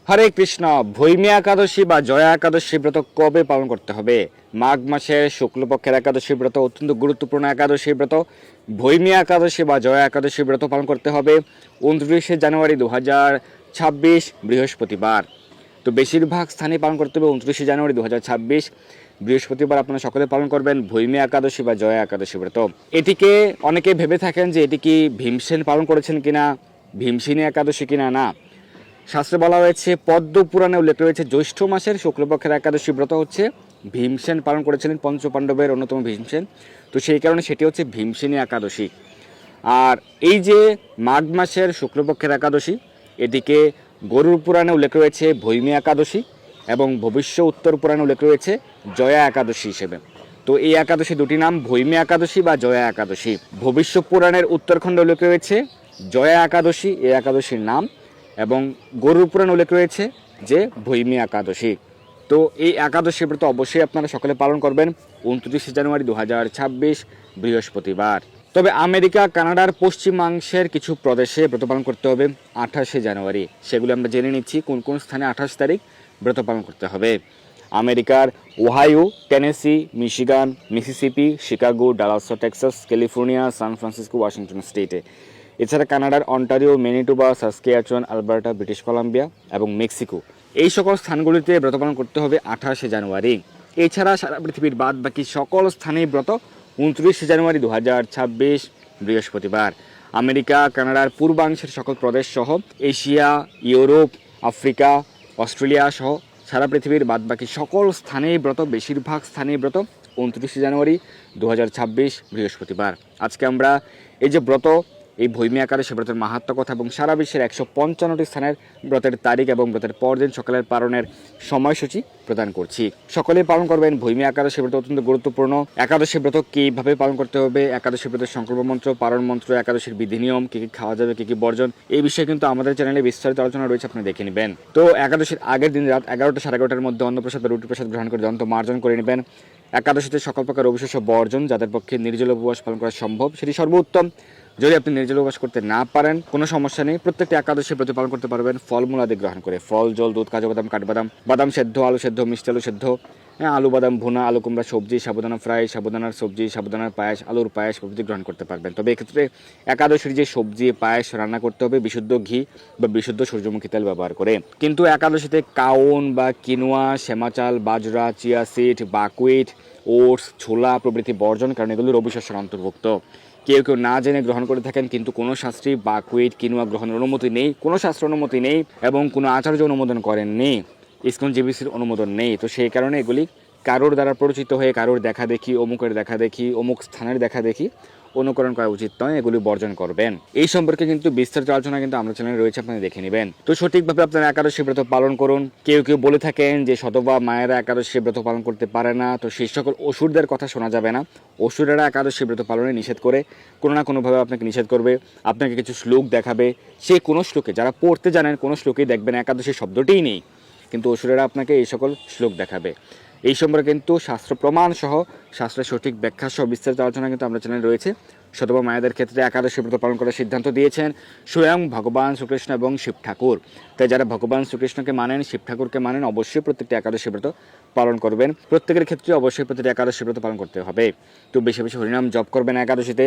হরে কৃষ্ণ। ভৈমী একাদশী বা জয়া একাদশী ব্রত কবে পালন করতে হবে? মাঘ মাসের শুক্লপক্ষের একাদশী ব্রত অত্যন্ত গুরুত্বপূর্ণ একাদশী ব্রত। ভৈমী একাদশী বা জয়া একাদশী ব্রত পালন করতে হবে 29শে জানুয়ারি 2026 বৃহস্পতিবার। তো বেশিরভাগ স্থানে পালন করতে হবে 29শে জানুয়ারি 2026 বৃহস্পতিবার। আপনারা সকলে পালন করবেন ভৈমী একাদশী বা জয়া একাদশী ব্রত। এটিকে অনেকে ভেবে থাকেন যে এটি কি ভীমসেন পালন করেছেন কিনা, ভীমসেনী একাদশী কিনা। না, শাস্ত্রে বলা হয়েছে, পদ্ম পুরাণে উল্লেখ রয়েছে, জ্যৈষ্ঠ মাসের শুক্লপক্ষের একাদশী ব্রত হচ্ছে ভীমসেন পালন করেছিলেন, পঞ্চপাণ্ডবের অন্যতম ভীমসেন। তো সেই কারণে সেটি হচ্ছে ভীমসেনী একাদশী। আর এই যে মাঘ মাসের শুক্লপক্ষের একাদশী, এটিকে গরুর পুরাণে উল্লেখ রয়েছে ভৈমী একাদশী, এবং ভবিষ্য উত্তর পুরাণে উল্লেখ রয়েছে জয়া একাদশী হিসেবে। তো এই একাদশী দুটি নাম ভৈমী একাদশী বা জয়া একাদশী। ভবিষ্য পুরাণের উত্তরখণ্ডে উল্লেখ রয়েছে জয়া একাদশী এই একাদশীর নাম, এবং গরুর পুরাণে উল্লেখ রয়েছে যে ভৈমী একাদশী। তো এই একাদশী ব্রত অবশ্যই আপনারা সকলে পালন করবেন 29শে জানুয়ারি 2026 বৃহস্পতিবার। তবে আমেরিকা কানাডার পশ্চিমাংশের কিছু প্রদেশে ব্রত পালন করতে হবে 28শে জানুয়ারি। সেগুলো আমরা জেনে নিচ্ছি কোন কোন স্থানে 28 তারিখ ব্রত পালন করতে হবে। আমেরিকার Ohio, Tennessee, Michigan, Mississippi, Chicago, Dallas, Texas, California, San Francisco, Washington স্টেটে। এছাড়া কানাডার Ontario, Manitoba, Saskatchewan, Alberta, British Columbia এবং মেক্সিকো, এই সকল স্থানগুলিতে ব্রত পালন করতে হবে 28শে জানুয়ারি। এছাড়া সারা পৃথিবীর বাদ বাকি সকল স্থানেই ব্রত 29শে জানুয়ারি 2026 বৃহস্পতিবার। আমেরিকা কানাডার পূর্বাংশের সকল প্রদেশ সহ এশিয়া, ইউরোপ, আফ্রিকা, অস্ট্রেলিয়া সহ সারা পৃথিবীর বাদ বাকি সকল স্থানেই ব্রত, বেশিরভাগ স্থানেই ব্রত 29শে জানুয়ারি 2026 বৃহস্পতিবার। আজকে আমরা এই যে ব্রত, এই ভৈমী একাদশী ব্রতের মাহাত্ম্য কথা এবং সারা বিশ্বের 155টি স্থানের ব্রতের তারিখ এবং ব্রতের পরদিন সকালের পালনের সময়সূচি প্রদান করছি। সকলেই পালন করবেন ভৈমী একাদশী ব্রত, অত্যন্ত গুরুত্বপূর্ণ একাদশী ব্রত। কীভাবে পালন করতে হবে, একাদশী ব্রতের সংকল্প মন্ত্র, পালন মন্ত্র, একাদশীর বিধি নিয়ম, কী কী খাওয়া যাবে, কী কী বর্জন, এই বিষয়ে কিন্তু আমাদের চ্যানেলে বিস্তারিত আলোচনা রয়েছে, আপনি দেখে নেবেন। তো একাদশীর আগের দিন রাত 11টা সাড়ে 11টার মধ্যে অন্নপ্রসাদ বা রুটি প্রসাদ গ্রহণ করে দন্ত মার্জন করে নেবেন। একাদশীতে সকল প্রকার অবিশ্বাস্য বর্জন, যাদের পক্ষে নির্জল উপবাস পালন করা সম্ভব সেটি সর্বোত্তম। যদি আপনি নির্জল উপবাস করতে না পারেন, কোনো সমস্যা নেই, প্রত্যেকটি একাদশী ব্রত পালন করতে পারবেন ফলমূল আদি গ্রহণ করে। ফল, জল, দুধ, কাজু বাদাম, কাঠবাদাম, বাদাম সেদ্ধ, আলু সেদ্ধ, মিষ্টি আলু সেদ্ধ, আলু বাদাম ভুনা, আলু কুমড়া সবজি, সাবুদানা ফ্রাই, সাবুদানার সবজি, সাবুদানার পায়েস, আলুর পায়েস প্রভৃতি গ্রহণ করতে পারবেন। তবে এক্ষেত্রে একাদশীর যে সবজি পায়েস রান্না করতে হবে বিশুদ্ধ ঘি বা বিশুদ্ধ সূর্যমুখী তেল ব্যবহার করে। কিন্তু একাদশীতে কাউন বা কিনোয়া, শ্যামাচাল, বাজরা, চিয়া সিড, বাকুইট, ওটস, ছোলা প্রভৃতি বর্জন, কারণ এগুলোর অবিশ্বাসের অন্তর্ভুক্ত। কেউ কেউ না জেনে গ্রহণ করে থাকেন, কিন্তু কোনো শাস্ত্রী বাকুইট, কিনোয়া গ্রহণের অনুমতি নেই, কোনো শাস্ত্র অনুমতি নেই এবং কোনো আচার্য অনুমোদন করেননি, ইসকন জিবিসির অনুমোদন নেই। তো সেই কারণে এগুলি কারোর দ্বারা পরিচিত হয়ে কারোর দেখা দেখি, অমুকের দেখা দেখি, অমুক স্থানের দেখা দেখি অনুকরণ করা উচিত নয়, এগুলি বর্জন করবেন। এই সম্পর্কে কিন্তু বিস্তারিত আলোচনা কিন্তু আমরা চ্যানেলে রয়েছে, আপনারা দেখে নেবেন। তো সঠিকভাবে আপনারা একাদশী ব্রত পালন করুন। কেউ কেউ বলে থাকেন যে সতবা মায়েরা একাদশী ব্রত পালন করতে পারে না, তো সেই সকল অসুরদের কথা শোনা যাবে না। অসুরেরা একাদশী ব্রত পালনে নিষেধ করে, কোনো না কোনোভাবে আপনাকে নিষেধ করবে, আপনাকে কিছু শ্লোক দেখাবে। সেই কোনো শ্লোকে, যারা পড়তে জানেন, কোনো শ্লোকেই দেখবেন একাদশী শব্দটিই নেই, কিন্তু অসুরেরা আপনাকে এই সকল শ্লোক দেখাবে। এই সম্পর্কে কিন্তু শাস্ত্র প্রমাণ সহ, শাস্ত্রের সঠিক ব্যাখ্যা সহ বিস্তারিত আলোচনা কিন্তু আমরা চ্যানেলে রয়েছে। সতবা মায়েদের ক্ষেত্রে একাদশী ব্রত পালন করার সিদ্ধান্ত দিয়েছেন স্বয়ং ভগবান শ্রীকৃষ্ণ এবং শিব ঠাকুর। তাই যারা ভগবান শ্রীকৃষ্ণকে মানেন, শিব ঠাকুরকে মানেন, অবশ্যই প্রত্যেকটি একাদশী ব্রত পালন করবেন। প্রত্যেকের ক্ষেত্রে অবশ্যই প্রতিটি একাদশী ব্রত পালন করতে হবে। তো বেশি বেশি হরিনাম জপ করবেন, একাদশীতে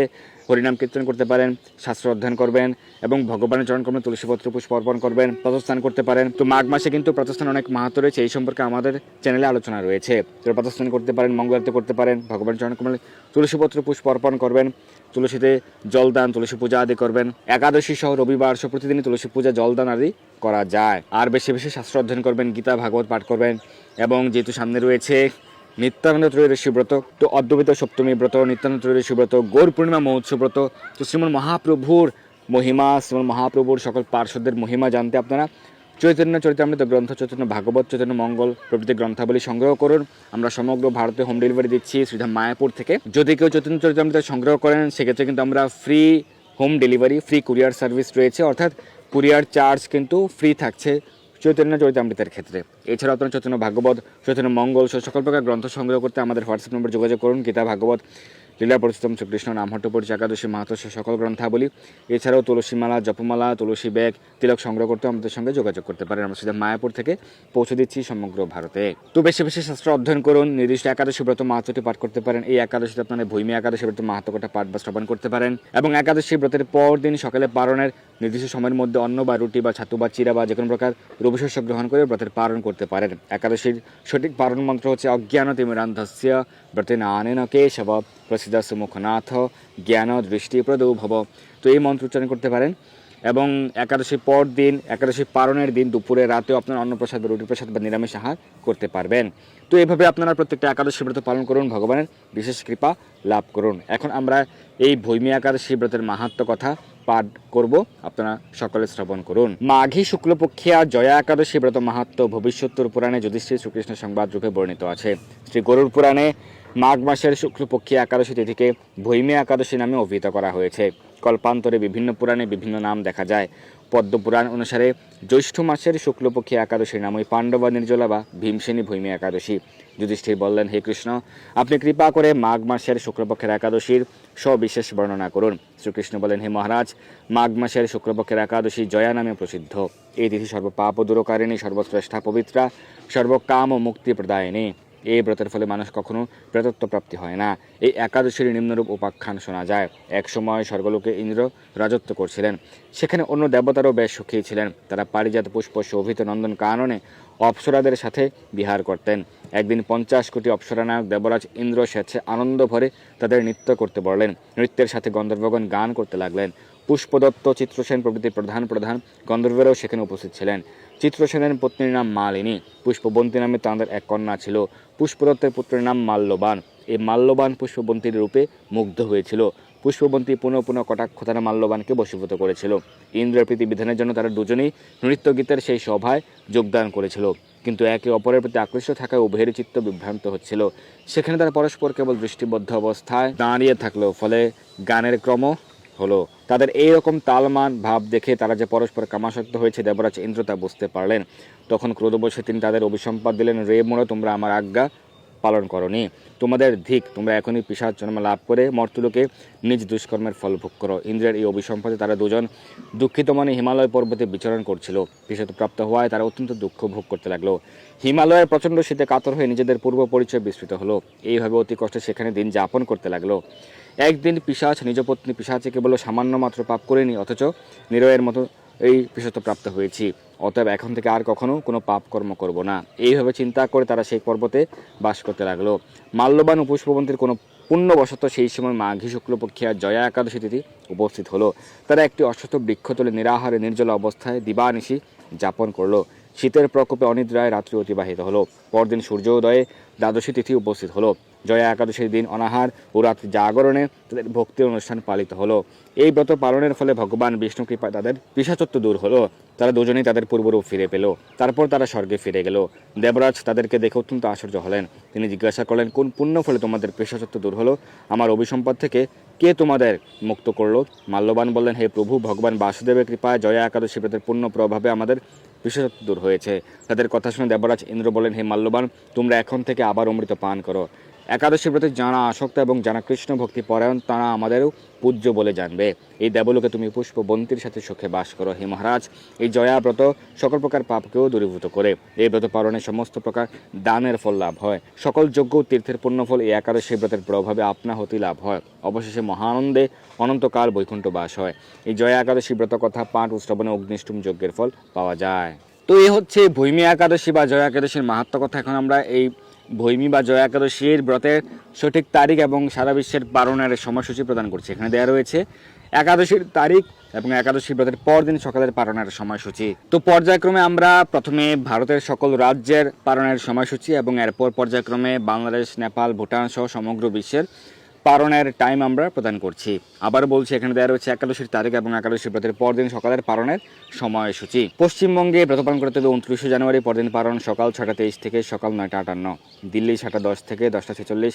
হরিনাম কীর্তন করতে পারেন, শাস্ত্র অধ্যয়ন করবেন এবং ভগবানের চরণকমলে তুলসীপত্র পুষ্প অর্পণ করবেন, প্রাতঃস্নান করতে পারেন। তো মাঘ মাসে কিন্তু প্রাতঃস্নান অনেক মাহাত্ম্য রয়েছে, এই সম্পর্কে আমাদের চ্যানেলে আলোচনা রয়েছে। তো প্রাতঃস্নান করতে পারেন, মঙ্গল আরতি করতে পারেন, ভগবানের চরণকমলে তুলসীপত্র পুষ্প অর্পণ করবেন, তুলসীতে জলদান, তুলসী পূজা আদি করবেন। একাদশী সহ রবিবার সহ প্রতিদিনই তুলসী পূজা, জলদান আদি করা যায়। আর বেশি বেশি শাস্ত্র অধ্যয়ন করবেন, গীতা ভাগবত পাঠ করবেন। এবং যেহেতু সামনে রয়েছে নিত্যানন্দ ত্রয়োদশী ব্রত, তো অদ্বৈত সপ্তমী ব্রত, নিত্যানন্দ ত্রয়োদশী ব্রত, গৌর পূর্ণিমা মহোৎসব ব্রত, তো শ্রীমন মহাপ্রভুর মহিমা, শ্রীমন মহাপ্রভুর সকল পার্শ্বদের মহিমা জানতে আপনারা চৈতন্য চরিতামৃত গ্রন্থ, চৈতন্য ভাগবত, চৈতন্য মঙ্গল প্রভৃতি গ্রন্থাবলী সংগ্রহ করুন। আমরা সমগ্র ভারতে হোম ডেলিভারি দিচ্ছি শ্রীধাম মায়াপুর থেকে। যদি কেউ চৈতন্য চরিতামৃত সংগ্রহ করেন, সেক্ষেত্রে কিন্তু আমরা free home delivery, free courier service রয়েছে, অর্থাৎ কুরিয়ার চার্জ কিন্তু ফ্রি থাকছে চৈতন্য চরিতামৃতের ক্ষেত্রে। এছাড়াও আপনারা চৈতন্য ভাগবত, চৈতন্য মঙ্গল সকল প্রকার গ্রন্থ সংগ্রহ করতে আমাদের হোয়াটসঅ্যাপ নম্বর যোগাযোগ করুন। গীতা ভাগবত লীলা পুরুষোত্তম শ্রীকৃষ্ণ নামহট্ট পরিচয় একাদশী মাহাত্ম্য সকল গ্রন্থাবলী, এছাড়াও তুলসীমালা, জপমালা, তুলসী ব্যাগ, তিলক সংগ্রহ করতে আমাদের সঙ্গে যোগাযোগ করতে পারেন। আমরা সেটা মায়াপুর থেকে পৌঁছে দিচ্ছি সমগ্র ভারতে। তো বেশি বেশি শাস্ত্র অধ্যয়ন করুন, নির্দিষ্ট একাদশী ব্রত মাহাত্ম্যটি পাঠ করতে পারেন। এই একাদশীতে আপনারা ভূমি একাদশী ব্রত মাহাত্ম্যটা পাঠ বা শ্রবণ করতে পারেন এবং একাদশী ব্রতের পর দিন সকালে পারণের নির্দিষ্ট সময়ের মধ্যে অন্ন বা রুটি বা ছাতু বা চিরা বা যে কোনো প্রকার রবিশস্য গ্রহণ করে ব্রতের পালন করতে পারেন। একাদশীর সঠিক পালন মন্ত্র হচ্ছে অজ্ঞান তিমিরান্ধস্য ব্রতে নানেন কেশব প্রসিদ্ধ সুমুখনাথ জ্ঞান দৃষ্টি প্রদৌ ভব। তো এই মন্ত্র উচ্চারণ করতে পারেন এবং একাদশীর পর দিন, একাদশী পালনের দিন দুপুরে রাতেও আপনার অন্নপ্রসাদ বা রুটি প্রসাদ বা নিরামিষ আহার করতে পারবেন। তো এইভাবে আপনারা প্রত্যেকটা একাদশী ব্রত পালন করুন, ভগবানের বিশেষ কৃপা লাভ করুন। এখন আমরা এই ভৈমী একাদশী ব্রতের মাহাত্ম্য কথা পাঠ করব, আপনারা সকলে শ্রবণ করুন। মাঘী শুক্লপক্ষিয়া জয়া একাদশী ব্রত মাহাত্ম্য ভবিষ্যত্তর পুরাণে যুধিষ্ঠির শ্রীকৃষ্ণ সংবাদ রূপে বর্ণিত আছে। শ্রী গরুড় পুরাণে মাঘ মাসের শুক্লপক্ষিয়া একাদশী তিথিকে ভৈমী একাদশী নামে অভিহিত করা হয়েছে। কল্পান্তরে বিভিন্ন পুরাণে বিভিন্ন নাম দেখা যায়। পদ্মপুরাণ অনুসারে জ্যৈষ্ঠ মাসের শুক্লপক্ষী একাদশীর নাম ওই পাণ্ডবা নির্জলা বা ভীমসেনী ভৈমী একাদশী। যুধিষ্ঠির বললেন, হে কৃষ্ণ, আপনি কৃপা করে মাঘ মাসের শুক্লপক্ষের একাদশীর সবিশেষ বর্ণনা করুন। শ্রীকৃষ্ণ বলেন, হে মহারাজ, মাঘ মাসের শুক্লপক্ষের একাদশী জয়া নামে প্রসিদ্ধ। এই তিথি সর্বপাপ দূরকারিণী, সর্বশ্রেষ্ঠা পবিত্রা, সর্বকাম ও মুক্তি প্রদায়িনী। এই ব্রতের ফলে মানুষ কখনো প্রেতত্ব প্রাপ্তি হয় না। এই একাদশীর নিম্নরূপ উপাখ্যান শোনা যায়। এক সময় স্বর্গলোকে ইন্দ্র রাজত্ব করছিলেন। সেখানে অন্য দেবতারও বেশ সুখী ছিলেন। তারা পারিজাত পুষ্প শোভিত নন্দন কাননে অপ্সরাদের সাথে বিহার করতেন। একদিন 50 কোটি অপ্সরানায়ক দেবরাজ ইন্দ্র স্বেচ্ছে আনন্দ ভরে তাদের নৃত্য করতে বললেন। নৃত্যের সাথে গন্ধর্বগণ গান করতে লাগলেন। পুষ্পদত্ত, চিত্রসেন প্রভৃতি প্রধান প্রধান গন্ধর্বেরাও সেখানে উপস্থিত ছিলেন। চিত্রসেনের পত্নীর নাম মালিনী, পুষ্পবন্তী নামে তাঁদের এক কন্যা ছিল। পুষ্পদত্তের পুত্রের নাম মাল্যবান। এই মাল্যবান পুষ্পবন্তীর রূপে মুগ্ধ হয়েছিল। পুষ্পবন্তী পুনঃ পুনঃ কটাক্ষ তারা মাল্যবানকে বশীভূত করেছিল। ইন্দ্রের প্রীতি বিধানের জন্য তারা দুজনেই নৃত্যগীতের সেই সভায় যোগদান করেছিল, কিন্তু একে অপরের প্রতি আকৃষ্ট থাকায় উভয়ের চিত্ত বিভ্রান্ত হচ্ছিল। সেখানে তারা পরস্পর কেবল দৃষ্টিবদ্ধ অবস্থায় দাঁড়িয়ে থাকলো, ফলে গানের ক্রম হলো। তাদের এইরকম তালমান ভাব দেখে তারা যে পরস্পর কামাসক্ত হয়েছে দেবরাজ ইন্দ্র তা বুঝতে পারলেন। তখন ক্রোধবশে তিনি তাদের অভিসম্পাদ দিলেন, রে মোড়, তোমরা আমার আজ্ঞা পালন করনি, তোমাদের ধিক, তোমরা এখনই পিশাচ জন্ম লাভ করে মর্তুলোকে নিজ দুষ্কর্মের ফল ভোগ করো। ইন্দ্রের এই অভিসম্পাদে তারা দুজন দুঃখিত মনে হিমালয় পর্বতে বিচরণ করছিল। পিশাচ প্রাপ্ত হওয়ায় তারা অত্যন্ত দুঃখ ভোগ করতে লাগলো। হিমালয়ের প্রচণ্ড শীতে কাতর হয়ে নিজেদের পূর্ব পরিচয় বিস্তৃত হলো। এইভাবে অতি কষ্টে সেখানে দিন যাপন করতে লাগলো। একদিন পিশাচ নিজ পত্নী পিশাচিকে বলল, সামান্য মাত্র পাপ করিনি, অথচ নিরয়ের মতো এই পিশাচ প্রাপ্ত হয়েছি। অতএব এখন থেকে আর কখনো কোনো পাপ কর্ম করব না। এইভাবে চিন্তা করে তারা সেই পর্বতে বাস করতে লাগলো। মাল্যবান ও পুষ্পবন্তীর কোনো পুণ্যবশত সেই সময় মাঘী শুক্লপক্ষিয়া জয়া একাদশী তিথি উপস্থিত হলো। তারা একটি অশ্বত্থ বৃক্ষতলে নিরাহারে নির্জল অবস্থায় দিবানিশি যাপন করলো। শীতের প্রকোপে অনিদ্রায় রাত্রি অতিবাহিত হলো। পরদিন সূর্যোদয়ে দ্বাদশী তিথি উপস্থিত হলো। জয়া একাদশীর দিন অনাহার ও রাত্রি জাগরণে তাদের ভক্তির অনুষ্ঠান পালিত হলো। এই ব্রত পালনের ফলে ভগবান বিষ্ণু কৃপায় তাদের পিশাচত্ব দূর হলো। তারা দুজনেই তাদের পূর্বরূপ ফিরে পেল। তারপর তারা স্বর্গে ফিরে গেল। দেবরাজ তাদেরকে দেখে অত্যন্ত আশ্চর্য হলেন। তিনি জিজ্ঞাসা করলেন, কোন পুণ্য ফলে তোমাদের পিশাচত্ব দূর হলো? আমার অভিসম্পদ থেকে কে তোমাদের মুক্ত করলো? মাল্যবান বললেন, হে প্রভু, ভগবান বাসুদেবের কৃপায় জয়া একাদশী ব্রতের পুণ্য প্রভাবে আমাদের পিশাচত্ব দূর হয়েছে। তাদের কথা শুনে দেবরাজ ইন্দ্র বলেন, হে মাল্যবান, তোমরা এখন থেকে আবার অমৃত পান করো। একাদশী ব্রতে যারা আসক্ত এবং যারা কৃষ্ণ ভক্তি পরায়ণ তারা আমাদেরও পূজ্য বলে জানবে। এই দেবলোকে তুমি পুষ্পবন্তীর সাথে সুখে বাস করো। হে মহারাজ, এই জয়া ব্রত সকল প্রকার পাপকেও দূরীভূত করে। এই ব্রত পালনে সমস্ত প্রকার দানের ফল লাভ হয়। সকল যজ্ঞ তীর্থের পুণ্যফল এই একাদশী ব্রতের প্রভাবে আপনা হতেই লাভ হয়। অবশেষে মহানন্দে অনন্তকাল বৈকুণ্ঠ বাস হয়। এই জয়া একাদশী ব্রত কথা পাঠ ও শ্রবণে অগ্নিষ্ঠুম যজ্ঞের ফল পাওয়া যায়। তো এই হচ্ছে ভৈমী একাদশী বা জয়া একাদশীর মাহাত্ম্য কথা। এখন আমরা এই ভৈমী বা জয়া একাদশীর ব্রতের সঠিক তারিখ এবং সারা বিশ্বের পালনের সময়সূচি প্রদান করছে। এখানে দেওয়া রয়েছে একাদশীর তারিখ এবং একাদশী ব্রতের পরদিন সকালের পালনের সময়সূচি। তো পর্যায়ক্রমে আমরা প্রথমে ভারতের সকল রাজ্যের পালনের সময়সূচি এবং এরপর পর্যায়ক্রমে বাংলাদেশ, নেপাল, ভুটান সহ সমগ্র বিশ্বের পালনের টাইম আমরা প্রদান করছি। আবার বলছি, এখানে দেওয়া রয়েছে একাদশীর তারিখ এবং একাদশী ব্রতের পরদিন সকালের পালনের সময়সূচি। পশ্চিমবঙ্গে ব্রত পালন করতে হবে 29শে জানুয়ারি, পরদিন পালন সকাল 6টা 23 থেকে সকাল 9টা 58, দিল্লি 7টা 10 থেকে 10টা 46,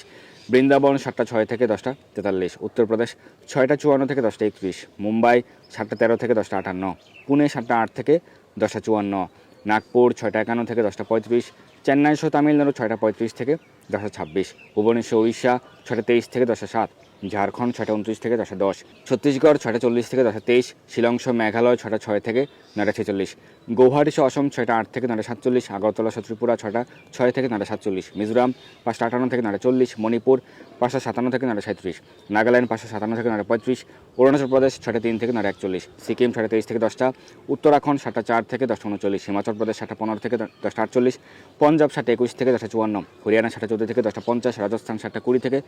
বৃন্দাবন 7টা 6 থেকে 10টা 43, উত্তরপ্রদেশ 6টা 54 থেকে 10টা 31, মুম্বাই 7টা 13 থেকে 10টা 58, পুনে 7টা 8 থেকে 10টা 54, নাগপুর 6টা 51 থেকে 10টা 35, চেন্নাই সহ তামিলনাড়ু 6টা 35 থেকে 10টা 26, ভুবনেশ্বর উড়িষ্যা 6টা 23 থেকে 10টা 7, ঝাড়খণ্ড 6টা 29 থেকে 10টা 10, ছত্তিশগড় 6টা 40 থেকে 10টা 23, শিলং সহ মেঘালয় 6টা 6 থেকে 9টা 46, গৌহাটি সহ অসম 6টা 8 থেকে 9টা 47, আগরতলা সহ ত্রিপুরা 6টা 6 থেকে 9টা 47, মিজোরাম 5টা 58 থেকে 9টা 40, মণিপুর 5টা 57 থেকে 9টা 37, নাগাল্যান্ড 5টা 57 থেকে 9টা 35, অরুণাচল প্রদেশ 6টা 3 থেকে 9টা 41, সিকিম 6টা 23 থেকে 10টা, উত্তরাখণ্ড 7টা 4 থেকে 10টা 39, হিমাচল প্রদেশ 7টা 15 থেকে 10টা 48, পঞ্জাব 7টা 21 থেকে 10টা 54, হরিয়ানা 7টা 14 থেকে 10টা 50, রাজস্থান 7টা 20 থেকে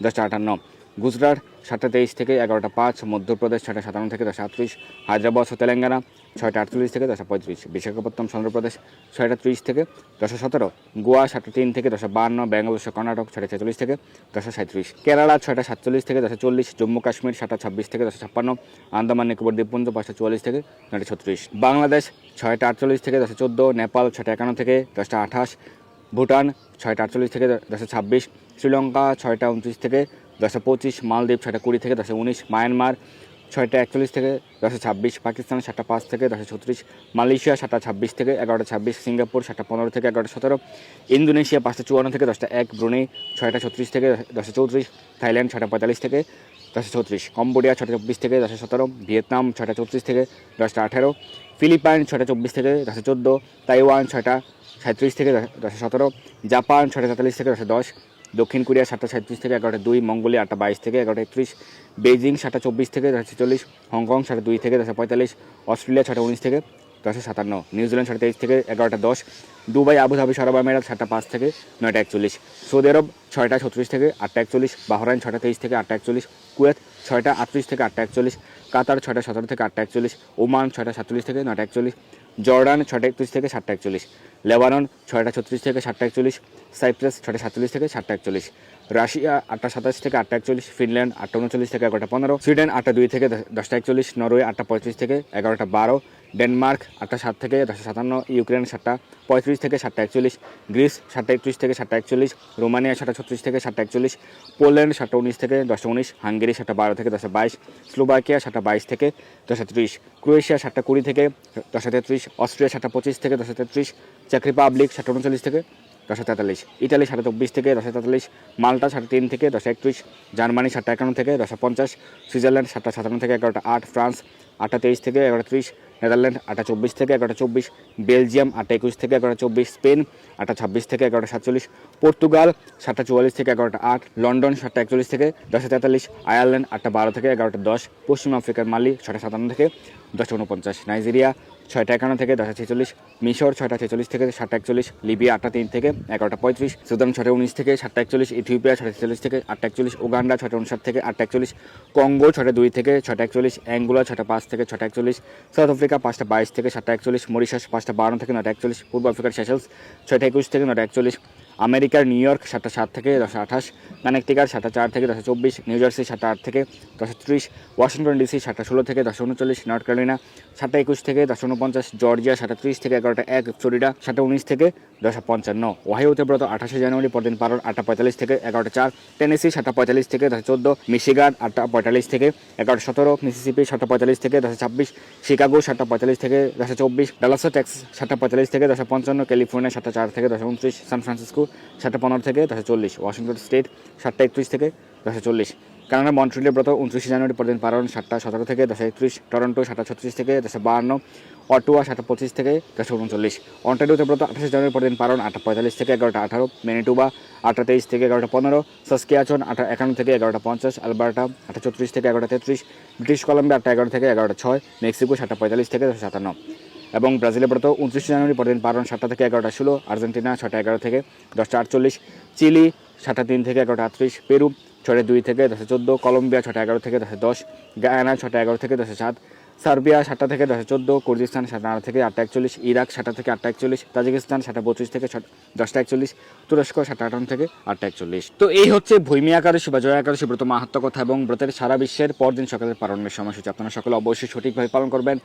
10টা 58, গুজরাট 7টা 23 থেকে 11টা 5, মধ্যপ্রদেশ 6টা 57 থেকে 10টা 38, হায়দ্রাবাদ ও তেলেঙ্গানা 6টা 48 থেকে 10টা 35, বিশাখাপত্তনম চন্দ্রপ্রদেশ 6টা 30 থেকে 10টা 17, গোয়া 7টা 3 থেকে 10টা 52, ব্যাঙ্গালোর কর্ণাটক 6টা 46 থেকে 10টা 37, কেরালা 6টা 47 থেকে 10টা 40, জম্মু কাশ্মীর 7টা 26 থেকে 10টা 56, আন্দামান নিকোবর দ্বীপপুঞ্জ 5টা 44 থেকে 9টা 36, বাংলাদেশ 6টা 48 থেকে 10টা 14, নেপাল 6টা 51 থেকে 10টা 28, ভুটান 6টা 48 থেকে 10টা 26, শ্রীলঙ্কা 6টা 29 থেকে 10টা 25, মালদ্বীপ 6টা 20 থেকে 10টা 19, মায়ানমার 6টা 41 থেকে 10টা 26, পাকিস্তান 7টা 5 থেকে 10টা 36, মালয়েশিয়া 7টা 26 থেকে 11টা 26, সিঙ্গাপুর 7টা 15 থেকে 11টা 17, ইন্দোনেশিয়া 5টা 54 থেকে 10টা 1, ব্রুনেই 6টা 36 থেকে 10টা 34, থাইল্যান্ড 6টা 45 থেকে 10টা 34, কম্বোডিয়া 6টা 24 থেকে 10টা 17, ভিয়েতনাম 6টা 34 থেকে 10টা 18, ফিলিপাইন 6টা 24 থেকে 10টা 14, তাইওয়ান 6টা 37 থেকে 10টা 17, জাপান 6টা 43 থেকে 10টা 10, দক্ষিণ কোরিয়া 7টা 37 থেকে 11টা 2, মঙ্গোলিয়া 8টা 22 থেকে 11টা 31, বেইজিং 7টা 24 থেকে 10টা 46, হংকং 7টা 2 থেকে 10টা 45, অস্ট্রেলিয়া 6টা 19 থেকে 10টা 57, নিউজিল্যান্ড 7টা 23 থেকে 11টা 10, দুবাই আবুধাবি আরব আমিরাত 7টা 5 থেকে 9টা 41, সৌদি আরব 6টা 36 থেকে 8টা 41, বাহরাইন 6টা 23 থেকে 8টা 41, কুয়েত 6টা 38 থেকে 8টা 41, কাতার 6টা 17 থেকে 8টা 41, ওমান 6টা 47 থেকে 9টা 41, জর্ডান 6টা 31 থেকে 7টা 41, লেবানন 6টা 36 থেকে 7টা 41, সাইপ্রাস 6টা 47 থেকে 7টা 41, রাশিয়া 8টা 27 থেকে 8টা 41, ফিনল্যান্ড 8টা 39 থেকে 11টা 15, সুইডেন 8টা 2 থেকে 10টা 41, নরওয়ে 8টা 35 থেকে 11টা 12, ডেনমার্ক 8টা 7 থেকে 10টা 57, ইউক্রেন 7টা 35 থেকে 7টা 41, গ্রিস 7টা 31 থেকে 7টা 41, রোমানিয়া 7টা 36 থেকে 7টা 41, পোল্যান্ড 7টা 19 থেকে 10টা 19, হাঙ্গেরি 7টা 12 থেকে 10টা 22, স্লোভাকিয়া 7টা 22 থেকে 10টা 30, ক্রোয়েশিয়া 7টা 20 থেকে 10টা 33, অস্ট্রিয়া 7টা 25 থেকে 10টা 33, চেক রিপাবলিক 7টা 39 থেকে 10টা 43, ইটালি 7টা 24 থেকে 10টা 43, মাল্টা 7টা 3 থেকে 10টা 31, জার্মানি 7টা 51 থেকে 10টা 50, সুইজারল্যান্ড 7টা 57 থেকে 11টা 8, ফ্রান্স 8টা 23 থেকে 11টা 30, নেদারল্যান্ড 8টা 24 থেকে 11টা 24, বেলজিয়াম 8টা 21 থেকে 11টা 24, স্পেন 8টা 26 থেকে 11টা 47, পর্তুগাল 7টা 44 থেকে 11টা 8, লন্ডন 7টা 41 থেকে 10টা 43, আয়ারল্যান্ড 8টা 12 থেকে 11টা 10, পশ্চিম আফ্রিকার মালি 6টা 57 থেকে 10টা 49, নাইজেরিয়া 6টা 51 থেকে 10টা 46, মিশর 6টা 46 থেকে 7টা 41, লিবিয়া 8টা 3 থেকে 11টা 35, সুদান 6টা 19 থেকে 7টা 41, ইথিওপিয়া 6টা 46 থেকে 8টা 41, উগান্ডা 6টা 59 থেকে 8টা 41, কঙ্গো 6টা 2 থেকে 6টা 41, অ্যাঙ্গোলা 6টা 5 থেকে 6টা 41, সাউথ আফ্রিকা 5টা 22 থেকে 7টা 41, মরিশাস 5টা 52 থেকে 9টা 41, পূর্ব আফ্রিকার সেশেলস 6টা 21 থেকে 9টা 41, আমেরিকার নিউ ইয়র্ক 7টা 7 থেকে 10টা 28, কানেকটিকাট 7টা 4 থেকে 10টা 24, নিউ জার্সি 7টা 8 থেকে 10টা 30, ওয়াশিংটন ডিসি 7টা 16 থেকে 10টা 39, নর্থ ক্যারোলিনা 7টা 21 থেকে 10টা 49, জর্জিয়া 7টা 30 থেকে 11টা 1, ফ্লোরিডা 7টা 19 থেকে 10টা 55, ওহাইওতে ব্রত 28 জানুয়ারি পরদিন পালন 8টা 45 থেকে 11টা 4, টেনেসি 7টা 45 থেকে 10টা 14, মিশিগান 8টা 45 থেকে 11টা 17, মিসিসিপি 7টা 45 থেকে 10টা 26, শিকাগো 7টা 45 থেকে 10টা 24, ডালাস টেক্সাস 7টা 45 থেকে 10টা 55, ক্যালিফোর্নিয়া 7টা 4 থেকে 10টা 29, সান ফ্রান্সিসকো 7টা 15 থেকে 10টা 40, ওয়াশিংটন স্টেট 7টা 31 থেকে 10টা 40, কানাডা মন্ট্রিলে ব্রত 29 জানুয়ারি পরদিন পালন 7টা 17 থেকে 10টা 31, টরন্টো 7টা 36 থেকে 10টা 52, অটোয়া 7টা 25 থেকে 10টা 39, অন্টারিওতে ব্রত 28 জানুয়ারি পরদিন পালন 8টা 45 থেকে 11টা 18, ম্যানিটোবা 8টা 23 থেকে 11টা 15, সাসকিয়াচন 8টা 51 থেকে 11টা 50, আলবার্টা 8টা 34 থেকে 11টা 33, ব্রিটিশ কলাম্বিয়া 8টা 11 থেকে 11টা 6, মেক্সিকো 7টা 45 থেকে 10টা 57, এবং ব্রাজিলে ব্রত 29 জানুয়ারি পরদিন পালন 7টা থেকে 11টা 16, আর্জেন্টিনা 6টা 11 থেকে 10টা 48, চিলি 7টা 3 থেকে 11টা 38, পেরু 6টা 2 থেকে 10টা 14, কলম্বিয়া 6টা 11 থেকে 10টা 10, গায়ানা 6টা 11 থেকে 10টা 7, সার্বিয়া 7টা থেকে 10টা 14, কুর্দিস্তান 7টা 8 থেকে 8টা 41, ইরাক 7টা থেকে 8টা 41, তাজিকিস্তান 7টা 32 থেকে 10টা 41, তুরস্ক 7টা 58 থেকে 8টা 41। তো এই হচ্ছে ভূমি একাদশী বা জয়া একাদশী ব্রত মাহাত্ম্য কথা এবং ব্রতের সারা বিশ্বের পরদিন সকালের পালনের সময়সূচি। আপনারা সকলে অবশ্যই সঠিকভাবে পালন করবেন,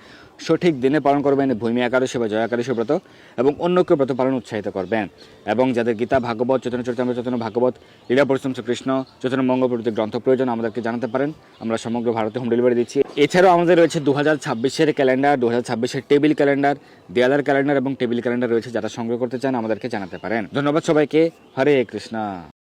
সঠিক দিনে পালন করবেন ভূমি একাদশী বা জয়া একাদশী ব্রত, এবং অন্যকে ব্রত পালন উৎসাহিত করবেন। এবং যাদের গীতা ভাগবত, চৈতন্য চরিতামৃত, চৈতন্য ভাগবত, লীলা পরিশ্রম শ্রীকৃষ্ণ, চৈতন্য মঙ্গল প্রভৃতি গ্রন্থ প্রয়োজন আমাদেরকে জানাতে পারেন। আমরা সমগ্র ভারতে হোম ডেলিভারি দিচ্ছি। এছাড়াও আমাদের রয়েছে 2026-এর ক্যালেন্ডার, 2026-এর টেবিল ক্যালেন্ডার, দেয়ালের ক্যালেন্ডার এবং টেবিল ক্যালেন্ডার রয়েছে। যারা সংগ্রহ করতে চান আমাদেরকে জানাতে পারেন। ধন্যবাদ সবাইকে। হরে কৃষ্ণা।